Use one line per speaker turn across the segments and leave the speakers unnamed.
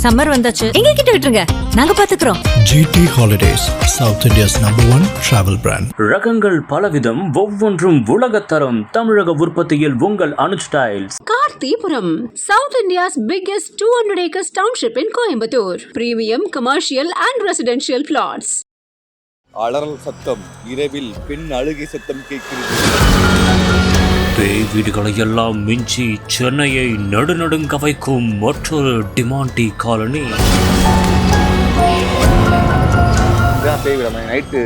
Summer வந்தாச்சு, எங்க கிட்ட விட்டுருங்க, நாங்க பாத்துக்கிறோம்.
GT Holidays, South India's #1 travel brand.
ரகங்கள் பலவிதம், ஒவ்வொன்றும் உலகத்தரம். தமிழக உற்பத்தியில் உங்கள் Anuj tiles.
Karthipuram, South India's biggest 200 acres township in Coimbatore. Premium commercial and residential plots.
அலறல் சத்தம், இரவில் பெண் அழுகை சத்தம் கேட்கிறது.
பேய் வீடுகளை எல்லாம் மிஞ்சி சென்னையை நடுநடுங்க வைக்கும் மற்றொரு டிமாண்டி காலனி.
பேய் விடாம நைட்டு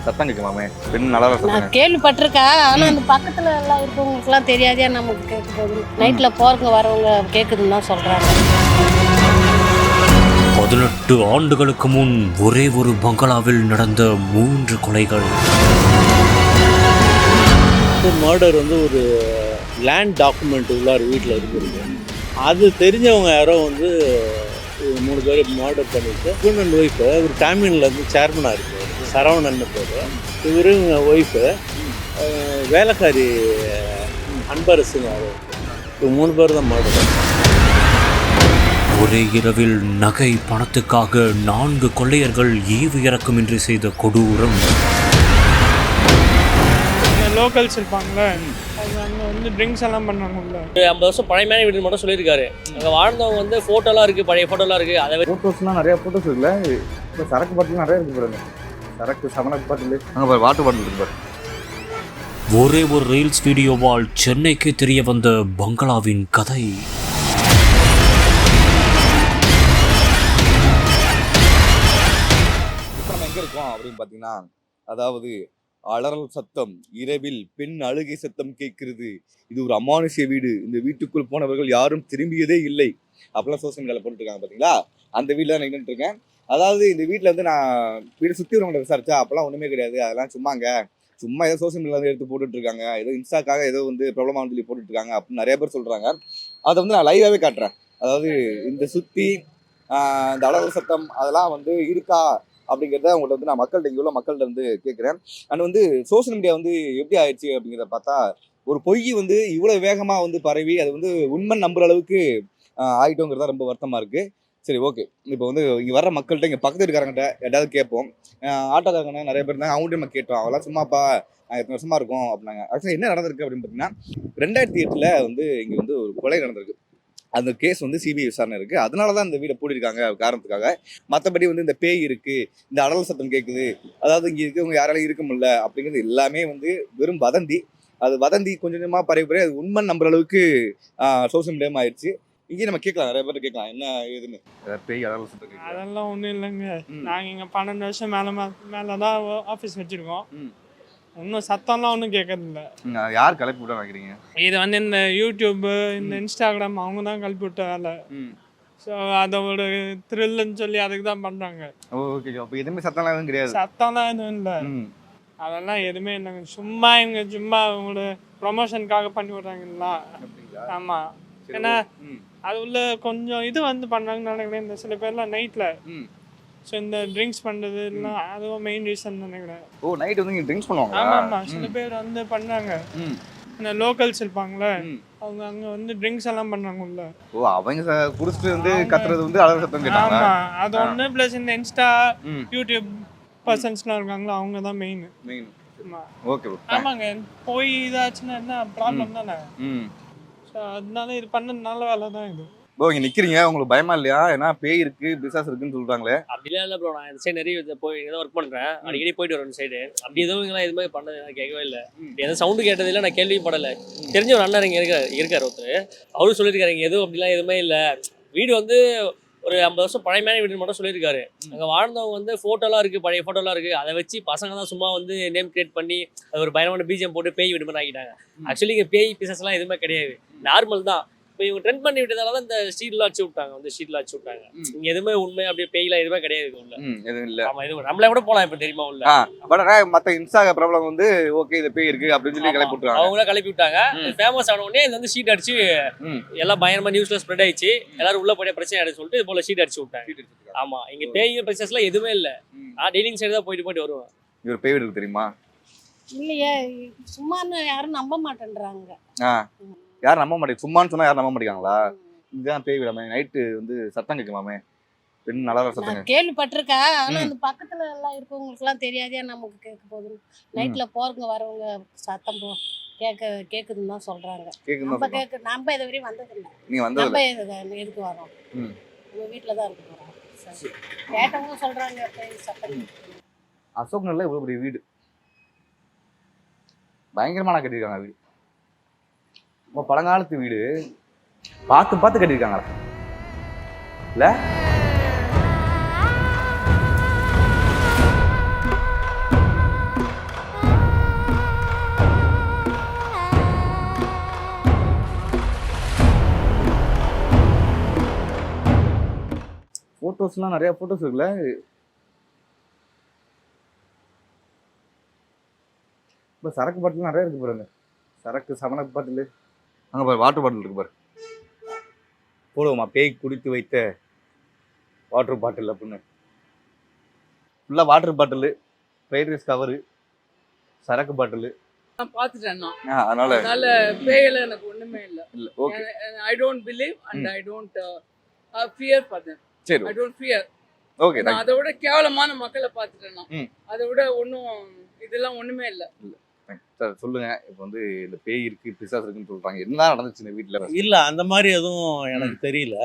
சத்தம் கேட்கலாமே, பெண் அலறல் சத்தம்.
நான் கேள்விப்பட்டிருக்கேன், ஆனால் அந்த பக்கத்தில் எல்லாம் இருக்கவங்களுக்குலாம் தெரியாதே நமக்கு கேட்க போகுது. நைட்டில் போகிறவங்க வரவங்க கேட்குதுன்னு தான் சொல்கிறாங்க.
18 ஆண்டுகளுக்கு முன் ஒரே ஒரு பங்களாவில் நடந்த 3 கொலைகள்.
மர்டர் ஒரு லேண்ட் டாக்குமெண்ட் உள்ளார் வீட்டில் இருக்குது. அது தெரிஞ்சவங்க யாரோ 3 பேர் மர்டர் பண்ணிட்டு ஹஸ்பண்ட் அண்ட் ஒய்ஃபு ஒரு டாமியனில் சேர்மனாக இருக்குது, சரவணன் பேர். இவரு ஒய்ஃபு வேலைக்காரி அன்பரசுங்க, யாரோ 3 பேர் தான் மர்டர்.
ஒரே இரவில் நகை பணத்துக்காக 4 கொள்ளையர்கள் ஈவு இறக்கமின்றி செய்த கொடூரம்.
லோக்கல்ஸ் இருப்பாங்களே, அவங்க அங்கே ட்ரிங்க்ஸ் எல்லாம் பண்ணாங்கல்ல.
50 வருஷம் பழையமான வீடு மட்டும் சொல்லியிருக்காரு. அங்கே வாழ்ந்தவங்க ஃபோட்டோலாம் இருக்குது, பழைய ஃபோட்டோலாம் இருக்குது. அதை
ஃபோட்டோஸ்லாம் நிறையா ஃபோட்டோஸ் இருக்குல்ல. இப்போ சரக்கு பாட்டில் நிறையா இருக்குது பாருங்க. சரக்கு சமணக்கு பாட்டில் அங்கே பாரு, வாட்டர் பாட்டில் இருக்கு பாரு.
ஒரே ஒரு ரீல்ஸ் வீடியோவால் சென்னைக்கு தெரிய வந்த பங்களாவின் கதை.
இப்போ நம்ம எங்கே இருக்கோம் அப்படின்னு பார்த்தீங்கன்னா, அதாவது அலறல் சத்தம், இரவில் பெண் அழுகை சத்தம் கேட்கிறது. இது ஒரு அமானுஷ்ய வீடு. இந்த வீட்டுக்குள் போனவர்கள் யாரும் திரும்பியதே இல்லை அப்பெல்லாம் சோசியல் மீடியாவில் போட்டுருக்காங்க பார்த்தீங்களா. அந்த வீட்டில் தான் நான் நின்றுட்டு இருக்கேன். அதாவது இந்த வீட்டில் நான் வீடு சுற்றி வரவங்களை விசாரிச்சா அப்போல்லாம் ஒன்றுமே கிடையாது. அதெல்லாம் சும்மா ஏதோ சோசியல் மீடியாவில் எடுத்து போட்டுட்ருக்காங்க, ஏதோ இன்ஸ்டாக்காக ஏதோ ப்ராப்ளமாக சொல்லி போட்டுட்ருக்காங்க அப்படின்னு நிறைய பேர் சொல்கிறாங்க. அதை நான் லைவாகவே காட்டுறேன். அதாவது இந்த சுற்றி இந்த அலறல் சத்தம் அதெல்லாம் இருக்கா அப்படிங்கிறத உங்கள்கிட்ட நான் மக்கள்கிட்ட இங்கே உள்ள மக்கள்கிட்ட கேட்குறேன். அண்ட் சோசியல் மீடியா எப்படி ஆயிடுச்சு அப்படிங்கிறத பார்த்தா, ஒரு பொய் இவ்வளோ வேகமாக பரவி அது உண்மை நம்புற அளவுக்கு ஆகிட்டோங்கிறதா ரொம்ப வருத்தமாக இருக்குது. சரி, ஓகே. இப்போ இங்கே வர்ற மக்கள்கிட்ட, இங்கே பக்கத்து இருக்காரங்கிட்ட ஏதாவது கேட்போம். ஆட்டோக்காரங்க நிறைய பேர் இருந்தாங்க, அவங்கள்ட்ட நம்ம கேட்டோம். அவெல்லாம் சும்மாப்பா நாங்கள் எத்தனை வருஷமாக இருக்கோம் அப்படின்னாங்க. ஆக்சுவலாக என்ன நடந்திருக்கு அப்படின்னு பார்த்தீங்கன்னா, 2008 இங்கே ஒரு கொலை நடந்திருக்கு. அந்த கேஸ் சிபிஐ விசாரணை இருக்குது. அதனால தான் இந்த வீடை பூட்டிருக்காங்க காரணத்துக்காக. மற்றபடி இந்த பேய் இருக்குது, இந்த அடல் சத்தம் கேட்குது, அதாவது இங்கே இருக்கவங்க யாராலும் இருக்க முடியல அப்படிங்கிறது எல்லாமே வெறும் வதந்தி. அது வதந்தி கொஞ்சம் கொஞ்சமாக பரவி அது உண்மை நம்புற அளவுக்கு சோசியல் மீடியாவும் ஆயிடுச்சு. இங்கே நம்ம கேட்கலாம், நிறைய பேர் கேட்கலாம் என்ன ஏதுன்னு. பேய் அடல் சத்தம்
அதெல்லாம் ஒன்றும் இல்லைங்க. நாங்கள் இங்கே 12 வருஷம் மேலே தான் ஆஃபீஸ் வச்சுருக்கோம். இன்னும் சத்தம்லாம் ஒன்றும் கேட்கறதில்ல.
யார் கிளப்பி விட நினைக்கிறீங்க?
இது இந்த யூடியூப்பு, இந்த இன்ஸ்டாகிராம் அவங்க தான் கிளப்பி விட்ட வேலை. ஸோ அதை ஒரு த்ரில்லுன்னு சொல்லி அதுக்கு தான் பண்ணுறாங்க.
ஓகே. அப்போ எதுவுமே சத்தம்லாம் எதுவும் கிடையாது?
சத்தம்லாம் எதுவும் இல்லை, அதெல்லாம் எதுவுமே இல்லைங்க. சும்மா அவங்களோட ப்ரொமோஷனுக்காக பண்ணி விட்றாங்களா. ஆமாம், ஏன்னா அது உள்ள கொஞ்சம் பண்ணுறாங்கன்னு நினைக்கிறேன். இந்த சில பேர்லாம் நைட்டில் ஸோ இந்த ட்ரிங்க்ஸ் பண்ணுறது எல்லாம் அதுவும் மெயின் ரீசன் நினைக்கிறேன்.
ஓ, நைட் இங்கே ட்ரிங்க்ஸ் பண்ணுவாங்க?
ஆமாம், சில பேர் பண்ணுறாங்க. இந்த லோக்கல்ஸ் இருப்பாங்களே, அவங்க அங்கே ட்ரிங்க்ஸ் எல்லாம் பண்ணுறாங்க உள்ள.
ஓ, அவங்க குடிச்சிட்டு கத்துறது அலறல் சத்தம் கேட்டாங்க.
ஆமாம், அது ஒன்று. ப்ளஸ் இந்த இன்ஸ்டா யூடியூப் பர்சன்ஸ்லாம் இருக்காங்களா, அவங்க தான் மெயின்.
ஓகே.
ஆமாங்க, போய் இதாச்சுன்னா என்ன ப்ராப்ளம் தானே. ஸோ அதனால இது பண்ண நல்ல வேலை தான் இது.
ப்ரோ, இங்கே நிற்கிறீங்க, உங்களுக்கு பயமா இல்லையா? ஏன்னா பேய் இருக்குது, பிசாஸ் இருக்குன்னு சொல்கிறாங்களே.
அப்படிலாம் இல்லை ப்ரோ. நான் இந்த சைடு நிறைய போய் தான் ஒர்க் பண்ணுறேன். அடிக்கடி போயிட்டு வரேன் சைடு. அப்படி எதுவுமே பண்ணது நான் கேட்கவே இல்லை. எந்த சவுண்டு கேட்டதில்லை, நான் கேள்வியும் படலை. தெரிஞ்ச ஒரு அண்ணன் இங்கே இருக்கார் ஒருத்தர். அவரும் சொல்லியிருக்காரு இங்கே எதுவும் அப்படிலாம் எதுவுமே இல்லை. வீடு ஒரு 50 வருஷம் பழையமான வீடு மட்டும் சொல்லியிருக்காரு. அங்கே வாழ்ந்தவங்க ஃபோட்டோலாம் இருக்குது, பழைய ஃபோட்டோலாம் இருக்குது. அதை வச்சு பசங்க தான் சும்மா நேம் கிரியேட் பண்ணி அது ஒரு பயமான பிஜிஎம் போட்டு பேய் வீடு மாதிரி ஆகிட்டாங்க. ஆக்சுவலி இங்கே பேய் பிசஸ்லாம் எதுவுமே கிடையாது, நார்மல் தான். இப்போ இவங்க ட்ரெண்ட் பண்ணி விட்டதால தான் இந்த ஸ்ட்ரீட்லாம் அடிச்சு விட்டாங்க. இங்க எதுவுமே உண்மை அப்படியே பேய்லாம் எதுவுமே கிடையாது உள்ள. எதுவும் இல்லை. ஆமா, எதுவும் நம்மளே கூட போலாம் இப்போ, தெரியுமா உள்ள.
பட் மற்ற இன்ஸ்டா ப்ராப்ளம் ஓகே இது பேய் இருக்கு அப்படின்னு சொல்லி கிளப்பி விட்டாங்க.
அவங்கள கிளப்பி விட்டாங்க. ஃபேமஸ் ஆன உடனே இந்த ஷீட் அடிச்சு எல்லாம் பயங்கரமா நியூஸ்ல ஸ்ப்ரெட் ஆயிடுச்சு. எல்லாரும் உள்ள போய் பிரச்சனை ஆயிடுச்சு சொல்லிட்டு இது போல ஷீட் அடிச்சு விட்டாங்க. ஆமா, இங்க பேய் பிரச்சனைலாம் எதுவுமே இல்லை. நான் டெய்லிங் சைடு தான் போயிட்டு வருவேன்.
இவர் பேய் இருக்கு தெரியுமா?
இல்லையே, சும்மான்னு யாரும் நம்ப மாட்டேன்றாங்க.
யாரும் நம்ப மாட்டேங்க. சும்மான்னு சொன்னா யாரும் நம்ப மாட்டேங்காங்களா? இதுதான் பேய் விடாமே, நைட்டு சத்தம் கேட்கலாமே, பெண் அலறல் சத்தங்க.
நான் கேள்விப்பட்டிருக்கேன். ஆனா அந்த பக்கத்துல எல்லாம் இருக்கவங்களுக்குலாம் தெரியாதே நமக்கு கேட்க போகுது. நைட்ல போறவங்க வரவங்க சத்தம் கேக்குதுன்னு தான் சொல்றாங்க. நம்ம இது வரையும் வந்ததில்லை.
நீங்க வந்தது
நம்ம எதுக்கு வரோம்?
ம்.
நம்ம வீட்டில் தான் இருக்க போறோம். சரி. கேட்டவங்க சொல்றாங்க சத்தம்.
அசோக் நகர்ல இவ்வளவு பெரிய வீடு பயங்கரமான கட்டியிருக்காங்க வீடு. ரொம்ப பழங்காலத்து வீடு, பார்த்து பார்த்து கட்டியிருக்காங்க இல்ல. போட்டோஸ்லாம் நிறைய போட்டோஸ் இருக்குல்ல. இப்போ சரக்கு பாட்டில் நிறைய இருக்கு பாருங்க. சரக்கு சமணக்கு பாட்டில், அங்கே பாரு வாட்டர் பாட்டில் இருக்கு பாரு. போடுவோமா பேய் குடித்து வைத்த வாட்டர் பாட்டில் அப்படின்னு. ஃபுல்லாக water bottle, fried rice cover, சரக்கு பாட்டில்
நான் பார்த்துட்டேன்.
அதனால
பேயில எனக்கு ஒண்ணுமே இல்லை.
இல்லை okay
I don't believe and I don't fear for them.
சரி
ஐ டோன்ட் ஃபியர்.
ஓகே.
நான் அதை விட கேவலமான மக்களை பார்த்துட்டேன்.
ம்.
அதை விட ஒன்றும் இதெல்லாம் ஒண்ணுமே இல்லை.
சார் சொல்லுங்க, இப்போ வந்து இந்த பேய் இருக்கு பிசாசு இருக்குன்னு சொல்றாங்க, என்ன நடந்துச்சு இந்த வீட்டில்?
இல்ல அந்த மாதிரி எதுவும் எனக்கு தெரியல.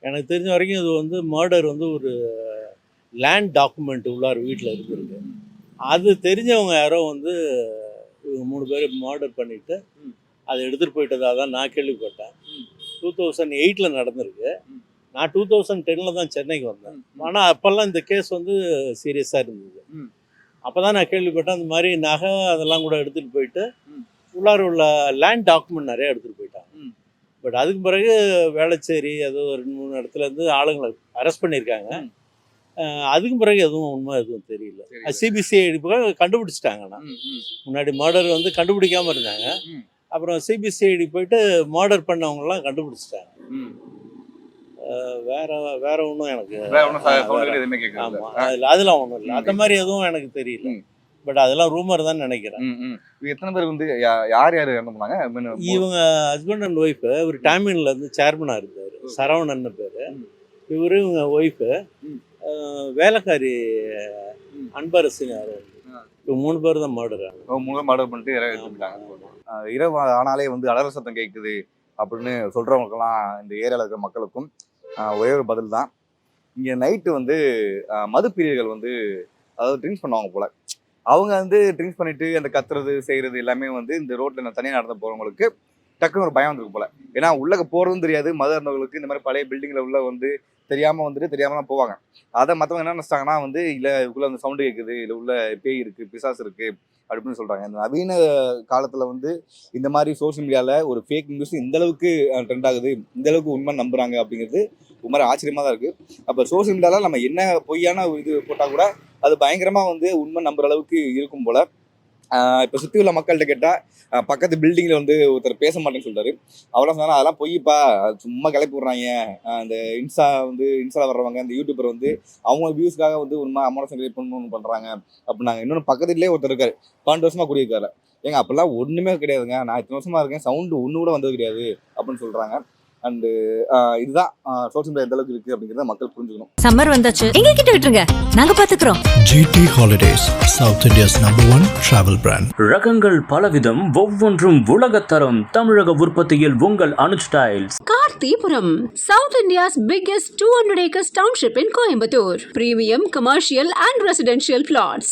எனக்கு தெரிஞ்ச வரைக்கும் இது வந்து மர்டர் வந்து ஒரு லேண்ட் டாக்குமெண்ட் உள்ளார் வீட்டில் இருந்திருக்கு. அது தெரிஞ்சவங்க யாரோ வந்து இவங்க 3 பேர் மர்டர் பண்ணிட்டு அதை எடுத்துட்டு போயிட்டதாக தான் நான் கேள்விப்பட்டேன். 2008 நடந்திருக்கு. நான் 2010 தான் சென்னைக்கு வந்தேன். ஆனால் அப்போல்லாம் இந்த கேஸ் வந்து சீரியஸாக இருந்தது. அப்போ தான் நான் கேள்விப்பட்டேன் அந்த மாதிரி நகை அதெல்லாம் கூட எடுத்துகிட்டு போயிட்டு உள்ளார உள்ள லேண்ட் டாக்குமெண்ட் நிறையா எடுத்துகிட்டு போயிட்டாங்க. பட் அதுக்கு பிறகு வேளச்சேரி அது ஒரு 2-3 இடத்துலேருந்து ஆளுங்களை அரெஸ்ட் பண்ணியிருக்காங்க. அதுக்கு பிறகு எதுவும் உண்மை எதுவும் தெரியல. சிபிசிஐடி கண்டுபிடிச்சிட்டாங்கண்ணா. முன்னாடி மர்டர் வந்து கண்டுபிடிக்காமல் இருந்தாங்க. அப்புறம் சிபிசிஐடி போயிட்டு மர்டர் பண்ணவங்கலாம் கண்டுபிடிச்சிட்டாங்க. வேற ஒன்றும் எனக்கு அதெல்லாம் ஒன்றும் இல்லை. அந்த மாதிரி எதுவும் எனக்கு தெரியல. பட் அதெல்லாம் ரூமர் தான் நினைக்கிறேன்.
எத்தனை பேர் வந்து யார் இறந்து போனாங்க?
இவங்க ஹஸ்பண்ட் அண்ட் ஒய்ஃபு. இவர் டாமின்ல இருந்து சேர்மனாக இருந்தார், சரவணன் பேர். இவரு இவங்க ஒய்ஃபு வேலைக்காரி அன்பரசன் யார். இவங்க 3 பேர் தான் மர்டர் ஆனாங்க.
3 பேர் மர்டர் பண்ணிட்டு இறந்துட்டாங்க. இரவு ஆனாலே வந்து அலறல் சத்தம் கேட்குது அப்படின்னு சொல்றவங்களுக்கெல்லாம் இந்த ஏரியாவில் இருக்கிற மக்களுக்கும் ஒரே ஒரு பதில் தான். இங்கே நைட்டு வந்து மதுப்பிரியர்கள் வந்து அதாவது ட்ரிங்க்ஸ் பண்ணுவாங்க போல. அவங்க வந்து ட்ரிங்க்ஸ் பண்ணிட்டு அந்த கத்துறது செய்கிறது எல்லாமே வந்து இந்த ரோட்டில் தனியாக நடந்து போகிறவங்களுக்கு டக்குன்னு ஒரு பயம் வந்துருக்கு போல. ஏன்னா உள்ளே போகிறதும் தெரியாது. மது இருந்தவங்களுக்கு இந்த மாதிரி பழைய பில்டிங்கில் உள்ள வந்து தெரியாமல் வந்துட்டு தெரியாமல் தான் போவாங்க. அதை மற்றவங்க என்ன நினச்சிட்டாங்கன்னா வந்து இல்லை இதுக்குள்ளே அந்த சவுண்டு கேட்குது, இல்லை உள்ள பேய் இருக்குது பிசாசு இருக்குது அப்படின்னு சொல்கிறாங்க. இந்த நவீன காலத்தில் வந்து இந்த மாதிரி சோஷியல் மீடியாவில் ஒரு ஃபேக் நியூஸ் இந்தளவுக்கு ட்ரெண்ட் ஆகுது, இந்தளவுக்கு உண்மை நம்புகிறாங்க அப்படிங்கிறது ஒரு மாதிரி ஆச்சரியமாக தான் இருக்குது. அப்போ சோஷியல் மீடியாவில் நம்ம என்ன பொய்யான இது போட்டால் கூட அது பயங்கரமாக வந்து உண்மை நம்புற அளவுக்கு இருக்கும் போல். இப்போ சுற்றி உள்ள மக்கள்கிட்ட கேட்டால் பக்கத்து பில்டிங்கில் வந்து ஒருத்தர் பேச மாட்டேன்னு சொல்கிறாரு. அவெல்லாம் சொன்னாலும் அதெல்லாம் பொய்ப்பா, சும்மா கிளப்பி விட்றாங்க. அந்த இன்ஸ்டாவில் வர்றவங்க அந்த யூடியூபர் வந்து அவங்க வியூஸ்க்காக வந்து உண்மை அமௌண்ட் கிரியேட் பண்ணணும்னு பண்ணுறாங்க அப்படின்னாங்க. இன்னொன்று பக்கத்துலேயே ஒருத்தர் இருக்காரு, 12 வருஷமாக குடியிருக்காரு. ஏங்க அப்படிலாம் ஒன்றுமே கிடையாதுங்க, நான் இத்தனை வருஷமாக இருக்கேன், சவுண்டு ஒன்று கூட வந்தது கிடையாது அப்படின்னு சொல்கிறாங்க. அண்டு இதுதான் சோஷியல் மீடியா எந்த அளவுக்கு இருக்கு அப்படிங்கிறத மக்கள் புரிஞ்சுக்கணும்.
சம்மர் வந்தாச்சு, எங்க கிட்ட விட்டுருங்க, நாங்க பாத்துக்கிறோம்.
GT Holidays, South India's #1 travel brand.
ரகங்கள் பலவிதம், ஒவ்வொன்றும் உலகத்தரம். தமிழக உற்பத்தியில் உங்கள் Anuj tiles.
Karthipuram, South India's biggest 200 acres township in Coimbatore. Premium commercial and residential plots.